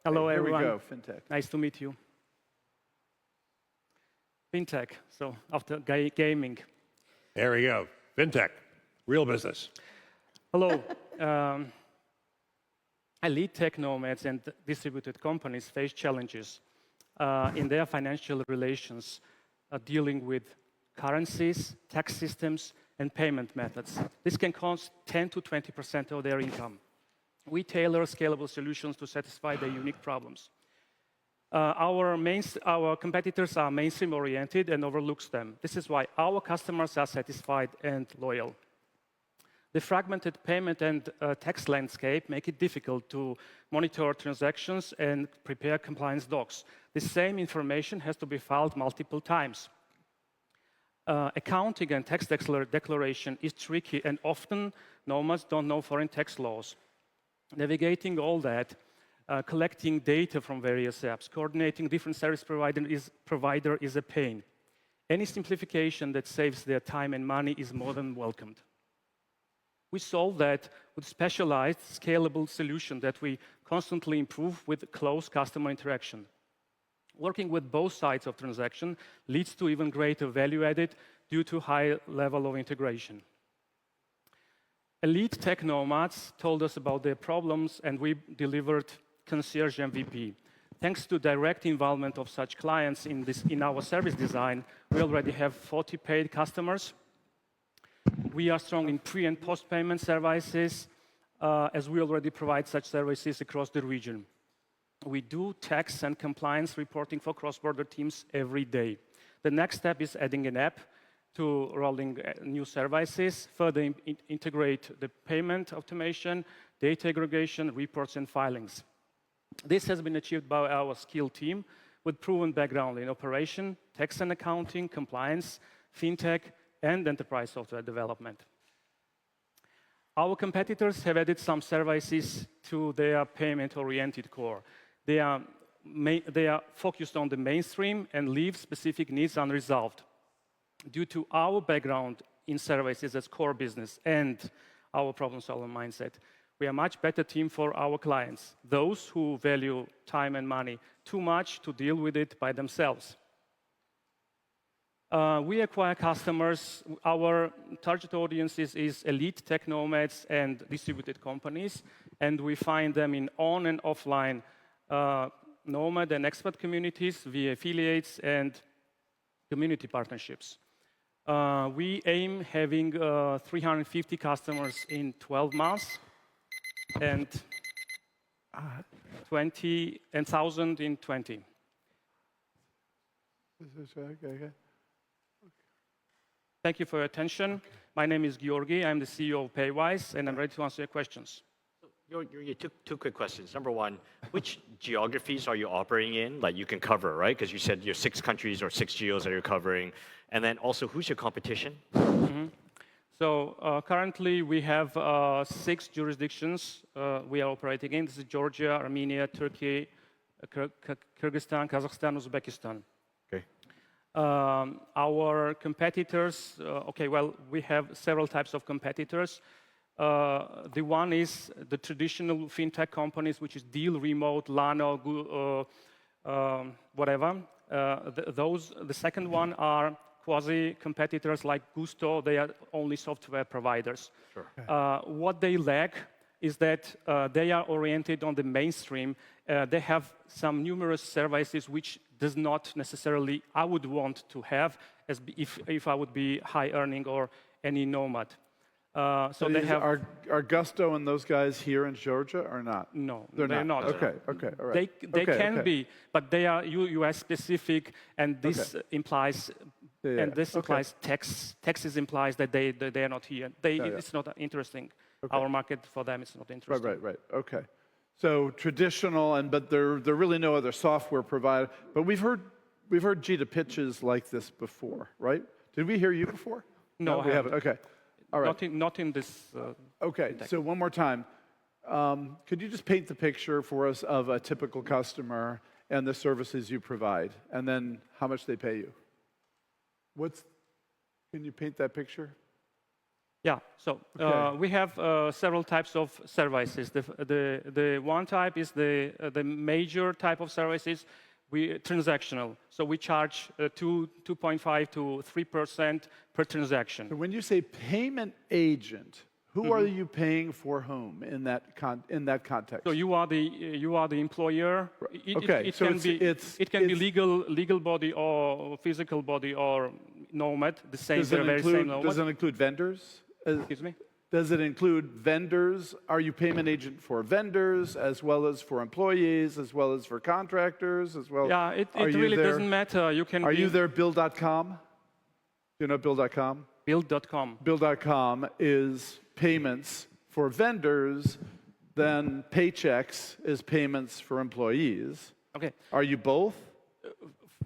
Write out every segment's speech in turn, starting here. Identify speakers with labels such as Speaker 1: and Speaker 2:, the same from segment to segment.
Speaker 1: Hello,
Speaker 2: Here
Speaker 1: everyone.
Speaker 2: we go, FinTech.
Speaker 1: Nice to meet you. FinTech, so after gaming.
Speaker 3: There we go. FinTech, real business.
Speaker 1: Hello. I lead tech nomads and distributed companies face challenges in their financial relations, dealing with currencies, tax systems, and payment methods. This can cost 10 to 20% of their income. We tailor scalable solutions to satisfy their unique problems. Our competitors are mainstream-oriented and overlooks them. This is why our customers are satisfied and loyal. The fragmented payment and tax landscape make it difficult to monitor transactions and prepare compliance docs. The same information has to be filed multiple times. Accounting and tax declaration is tricky, and often nomads don't know foreign tax laws. Navigating all that, collecting data from various apps, coordinating different service provider is a pain. Any simplification that saves their time and money is more than welcomed. We solve that with specialized, scalable solution that we constantly improve with close customer interaction. Working with both sides of transaction leads to even greater value added due to high level of integration. Elite tech nomads told us about their problems, and we delivered Concierge MVP. Thanks to direct involvement of such clients in our service design, we already have 40 paid customers. We are strong in pre- and post-payment services, as we already provide such services across the region. We do tax and compliance reporting for cross-border teams every day. The next step is adding an app to rolling new services, further integrate the payment automation, data aggregation, reports, and filings. This has been achieved by our skilled team with proven background in operation, tax and accounting, compliance, fintech, and enterprise software development. Our competitors have added some services to their payment-oriented core. They are focused on the mainstream and leave specific needs unresolved. Due to our background in services as core business and our problem-solving mindset, we are a much better team for our clients, those who value time and money too much to deal with it by themselves. We acquire customers. Our target audience is elite tech nomads and distributed companies, and we find them in on and offline nomad and expert communities via affiliates and community partnerships. We aim having 350 customers in 12 months and 1,000 in 20. Thank you for your attention. My name is Georgi. I'm the CEO of PayWise, and I'm ready to answer your questions.
Speaker 4: Georgi, two quick questions. Number one, which geographies are you operating in that you can cover, right? Because you said you're 6 countries or 6 geos that you're covering. And then also, who's your competition?
Speaker 1: So currently, we have 6 jurisdictions we are operating in. This is Georgia, Armenia, Turkey, Kyrgyzstan, Kazakhstan, Uzbekistan.
Speaker 4: Okay.
Speaker 1: Our competitors, we have several types of competitors. The one is the traditional fintech companies, which is Deal, Remote, Lano, whatever. The second one are quasi-competitors like Gusto. They are only software providers.
Speaker 4: Sure.
Speaker 1: What they lack is that they are oriented on the mainstream. They have some numerous services which does not necessarily I would want to have as if I would be high earning or any nomad.
Speaker 2: So they have. Are Gusto and those guys here in Georgia or not?
Speaker 1: No,
Speaker 2: they're not. Okay, all right.
Speaker 1: They can be, but they are US specific, and this implies. And this implies taxes implies that they are not here. It's not interesting. Our market for them is not interesting.
Speaker 2: Right. Okay. So traditional, but there really no other software provider. But we've heard GITA pitches like this before, right? Did we hear you before?
Speaker 1: No,
Speaker 2: we haven't. Okay. All right.
Speaker 1: Not in this.
Speaker 2: Okay. So one more time, could you just paint the picture for us of a typical customer and the services you provide, and then how much they pay you? Can you paint that picture?
Speaker 1: Yeah, so we have several types of services. The one type is the major type of services, transactional. So we charge 2.5 to 3% per transaction.
Speaker 2: So when you say payment agent, who are you paying for whom in that context?
Speaker 1: So you are the employer. It can be legal body or physical body or nomad, the same nomad.
Speaker 2: Does it include vendors?
Speaker 1: Excuse me?
Speaker 2: Does it include vendors? Are you payment agent for vendors as well as for employees, as well as for contractors, as well?
Speaker 1: Yeah, it really doesn't matter. You can.
Speaker 2: Are you there? Bill.com. Do you know Bill.com?
Speaker 1: Bill.com.
Speaker 2: Bill.com is payments for vendors, then Paychecks is payments for employees.
Speaker 1: Okay.
Speaker 2: Are you both?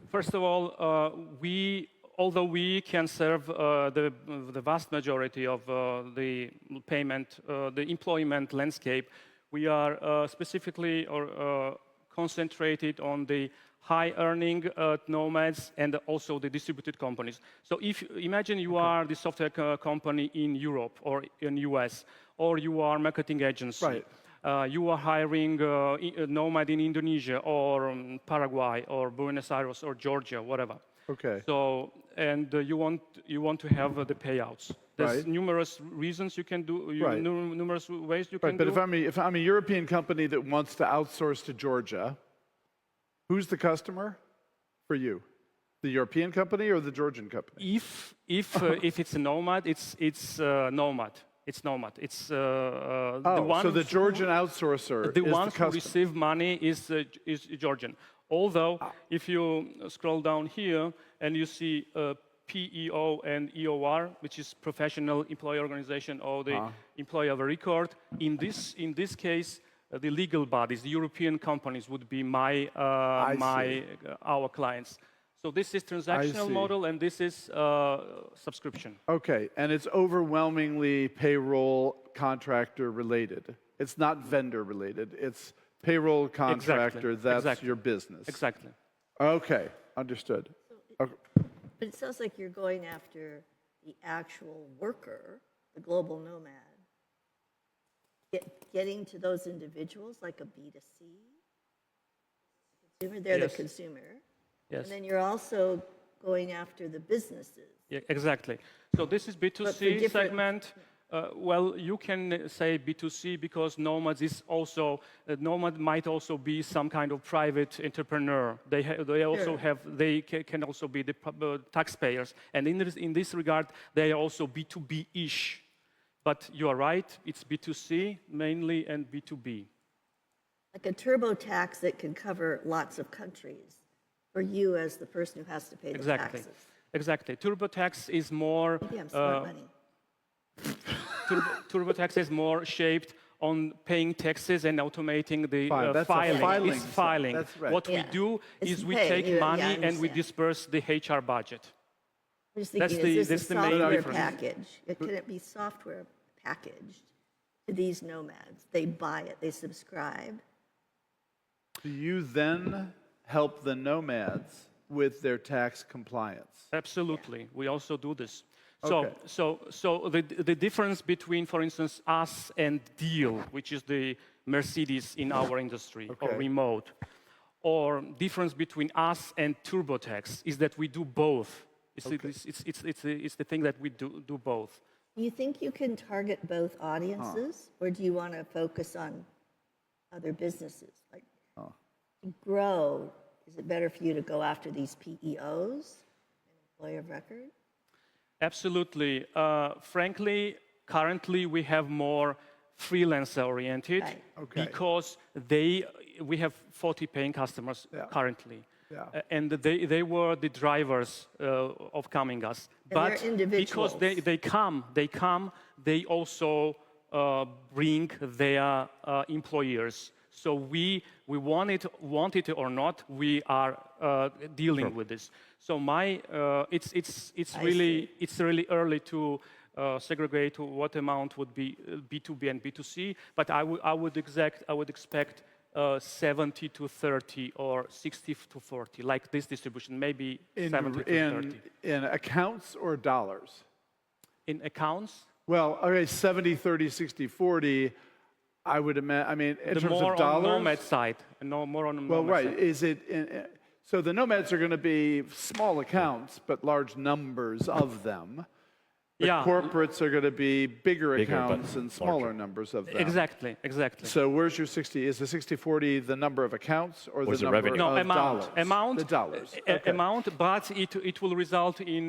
Speaker 1: First of all, although we can serve the vast majority of the payment, the employment landscape, we are specifically concentrated on the high-earning nomads and also the distributed companies. So if imagine you are the software company in Europe or in US, or you are marketing agency.
Speaker 2: Right.
Speaker 1: You are hiring a nomad in Indonesia or Paraguay or Buenos Aires or Georgia, whatever.
Speaker 2: Okay.
Speaker 1: So, and you want to have the payouts. There's
Speaker 2: Right.
Speaker 1: numerous reasons you can do,
Speaker 2: Right.
Speaker 1: numerous ways you
Speaker 2: Right,
Speaker 1: can
Speaker 2: but
Speaker 1: do.
Speaker 2: if I'm a European company that wants to outsource to Georgia, who's the customer for you? The European company or the Georgian company?
Speaker 1: If it's a nomad, it's nomad. It's nomad. It's the one.
Speaker 2: So the Georgian outsourcer
Speaker 1: The
Speaker 2: is
Speaker 1: ones
Speaker 2: the
Speaker 1: who
Speaker 2: customer.
Speaker 1: receive money is Georgian. Although, if you scroll down here and you see PEO and EOR, which is Professional Employee Organization or the Employee of a Record, in this case, the legal bodies, the European companies would be our clients. So this is transactional model and this is subscription.
Speaker 2: Okay, and it's overwhelmingly payroll contractor related. It's not vendor related. It's payroll contractor. That's your business.
Speaker 1: Exactly.
Speaker 2: Okay, understood. Okay.
Speaker 5: But it sounds like you're going after the actual worker, the global nomad, getting to those individuals like a B2C consumer. They're the consumer.
Speaker 1: Yes.
Speaker 5: And then you're also going after the businesses.
Speaker 1: Yeah, exactly. So this is B2C segment. Well, you can say B2C because nomads is also nomad might also be some kind of private entrepreneur. They can also be the taxpayers, and in this regard, they are also B2B-ish. But you are right; it's B2C mainly and B2B.
Speaker 5: Like a TurboTax that can cover lots of countries for you as the person who has to pay the taxes.
Speaker 1: Exactly. TurboTax is more.
Speaker 5: Maybe I'm smart money.
Speaker 1: TurboTax is more shaped on paying taxes and automating the
Speaker 2: filing.
Speaker 1: It's filing.
Speaker 2: That's right.
Speaker 1: What we do is we take money and we disperse the HR budget.
Speaker 5: I'm just thinking, is this a
Speaker 1: the main
Speaker 5: software
Speaker 1: difference.
Speaker 5: package? Can it be software packaged to these nomads? They buy it, they subscribe.
Speaker 2: Do you then help the nomads with their tax compliance?
Speaker 1: Absolutely. We also do this.
Speaker 2: Okay.
Speaker 1: So the difference between, for instance, us and Deal, which is the Mercedes in our industry, or remote, or difference between us and TurboTax is that we do both. It's the thing that we do both.
Speaker 5: Do you think you can target both audiences, or do you want to focus on other businesses? Like, to grow, is it better for you to go after these PEOs, an employer of record?
Speaker 1: Absolutely. Frankly, currently we have more freelancer-oriented because we have 40 paying customers currently. Yeah. And they were the drivers of coming us. But because they come, they also bring their employers. So we want it or not, we are dealing with this. So it's really early to segregate what amount would be B2B and B2C. But I would expect 70 to 30 or 60 to 40, like this distribution, maybe 70 to 30.
Speaker 2: In accounts or dollars?
Speaker 1: In accounts.
Speaker 2: Well, okay, 70, 30, 60, 40, I would imagine, I mean, in
Speaker 1: The
Speaker 2: terms
Speaker 1: more
Speaker 2: of dollars.
Speaker 1: on nomad side, no more on
Speaker 2: Well,
Speaker 1: nomad
Speaker 2: right.
Speaker 1: side.
Speaker 2: Is it, so the nomads are going to be small accounts, but large numbers of them. The
Speaker 1: Yeah.
Speaker 2: corporates are going to be bigger
Speaker 4: Bigger,
Speaker 2: accounts
Speaker 4: but
Speaker 2: and smaller numbers of them.
Speaker 1: Exactly, exactly.
Speaker 2: So where's your 60? Is the 60-40 the number of accounts or
Speaker 4: is
Speaker 2: the
Speaker 4: the
Speaker 2: number
Speaker 4: revenue?
Speaker 1: No,
Speaker 2: of
Speaker 1: amount.
Speaker 2: dollars?
Speaker 1: Amount.
Speaker 2: The dollars.
Speaker 1: a-
Speaker 2: Okay.
Speaker 1: Amount, but it will result in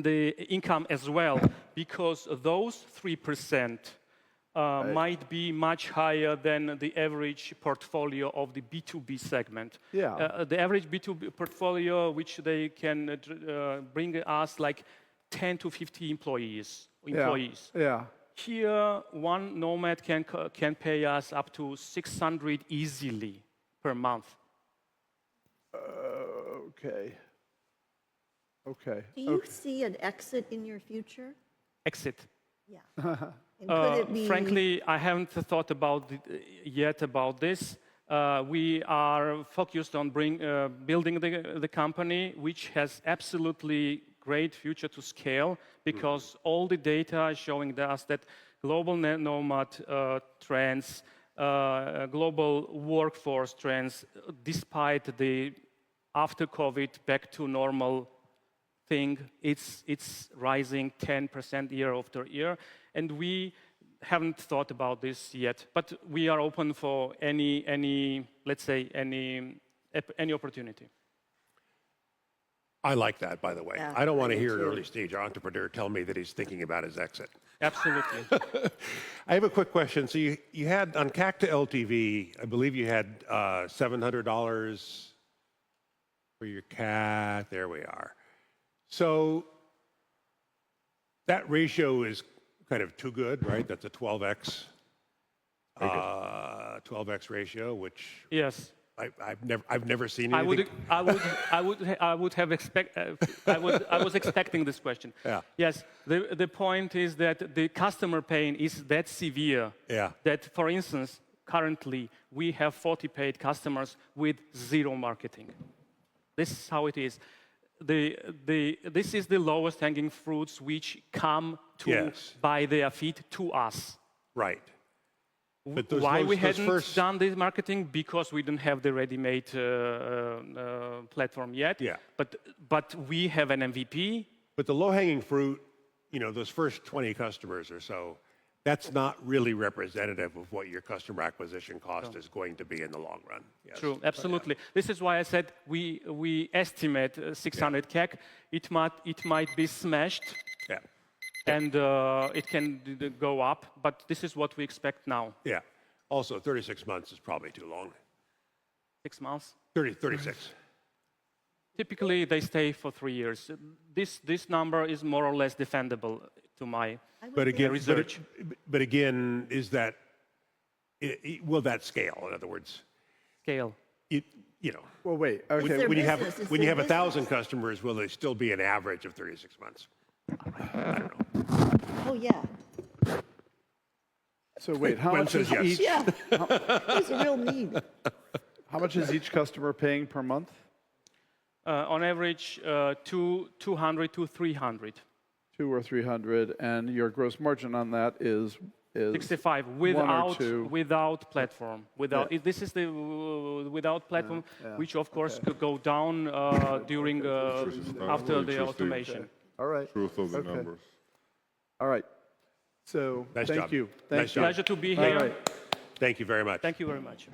Speaker 1: the income as well, because those 3% might be much higher than the average portfolio of the B2B segment.
Speaker 2: Yeah.
Speaker 1: The average B2B portfolio, which they can bring us like 10 to 50 employees.
Speaker 2: Yeah.
Speaker 1: Here, one nomad can pay us up to 600 easily per month.
Speaker 2: Okay. Okay.
Speaker 5: Do you see an exit in your future?
Speaker 1: Exit.
Speaker 5: Yeah. And could it be?
Speaker 1: Frankly, I haven't thought about yet about this. We are focused on building the company, which has absolutely great future to scale, because all the data is showing us that global nomad trends, global workforce trends, despite the after COVID back to normal thing, it's rising 10% year after year, and we haven't thought about this yet. But we are open for any let's say any opportunity.
Speaker 3: I like that, by the way.
Speaker 5: Yeah,
Speaker 3: I don't want
Speaker 5: I
Speaker 3: to
Speaker 5: do
Speaker 3: hear an
Speaker 5: too.
Speaker 3: early stage entrepreneur tell me that he's thinking about his exit.
Speaker 1: Absolutely.
Speaker 3: I have a quick question. So you had on CAC to LTV, I believe you had $700 for your CAC. There we are. So that ratio is kind of too good, right? That's a 12x, 12x ratio, which
Speaker 1: Yes.
Speaker 3: I've never seen
Speaker 1: I
Speaker 3: anything.
Speaker 1: was expecting this question.
Speaker 3: Yeah.
Speaker 1: Yes. The point is that the customer pain is that severe.
Speaker 3: Yeah.
Speaker 1: That, for instance, currently we have 40 paid customers with zero marketing. This is how it is. This is the lowest hanging fruits which come to
Speaker 3: Yes.
Speaker 1: by their feet to us.
Speaker 3: Right. But
Speaker 1: Why we
Speaker 3: those
Speaker 1: hadn't
Speaker 3: first-
Speaker 1: done this marketing? Because we didn't have the ready-made platform yet.
Speaker 3: Yeah.
Speaker 1: But we have an MVP.
Speaker 3: But the low-hanging fruit, you know, those first 20 customers or so, that's not really representative of what your customer acquisition cost is going to be in the long run. Yes.
Speaker 1: True, absolutely. This is why I said we estimate 600 CAC. It might be smashed,
Speaker 3: Yeah.
Speaker 1: and it can go up. But this is what we expect now.
Speaker 3: Yeah. Also, 36 months is probably too long.
Speaker 1: 6 months.
Speaker 3: 36.
Speaker 1: Typically, they stay for 3 years. This number is more or less defendable to my
Speaker 3: But again,
Speaker 1: research.
Speaker 3: but again, is that will that scale? In other words,
Speaker 1: Scale.
Speaker 3: you know,
Speaker 2: Well, wait. Okay.
Speaker 5: their
Speaker 3: when you
Speaker 5: business, it's
Speaker 3: when you
Speaker 5: their
Speaker 3: have 1,000
Speaker 5: business.
Speaker 3: customers, will they still be an average of 36 months?
Speaker 5: Oh, yeah.
Speaker 2: So wait, how
Speaker 3: Gwen
Speaker 2: much
Speaker 3: says
Speaker 2: is
Speaker 3: yes.
Speaker 2: each?
Speaker 5: Yeah. There's a real need.
Speaker 2: How much is each customer paying per month?
Speaker 1: On average, 200 to 300.
Speaker 2: 200 or 300, and your gross margin on that is
Speaker 1: 65
Speaker 2: one or two.
Speaker 1: without platform. Without
Speaker 2: Yeah.
Speaker 1: this is the without platform,
Speaker 2: yeah.
Speaker 1: which of course could go down during after the automation.
Speaker 2: All right.
Speaker 6: Truth of the
Speaker 2: Okay.
Speaker 6: numbers.
Speaker 2: All right. So
Speaker 3: Nice
Speaker 2: thank
Speaker 3: job.
Speaker 2: you.
Speaker 3: Nice
Speaker 2: Thank you.
Speaker 3: job.
Speaker 1: Pleasure to be
Speaker 2: All
Speaker 1: here.
Speaker 2: right.
Speaker 3: Thank you very much.
Speaker 1: Thank you very much.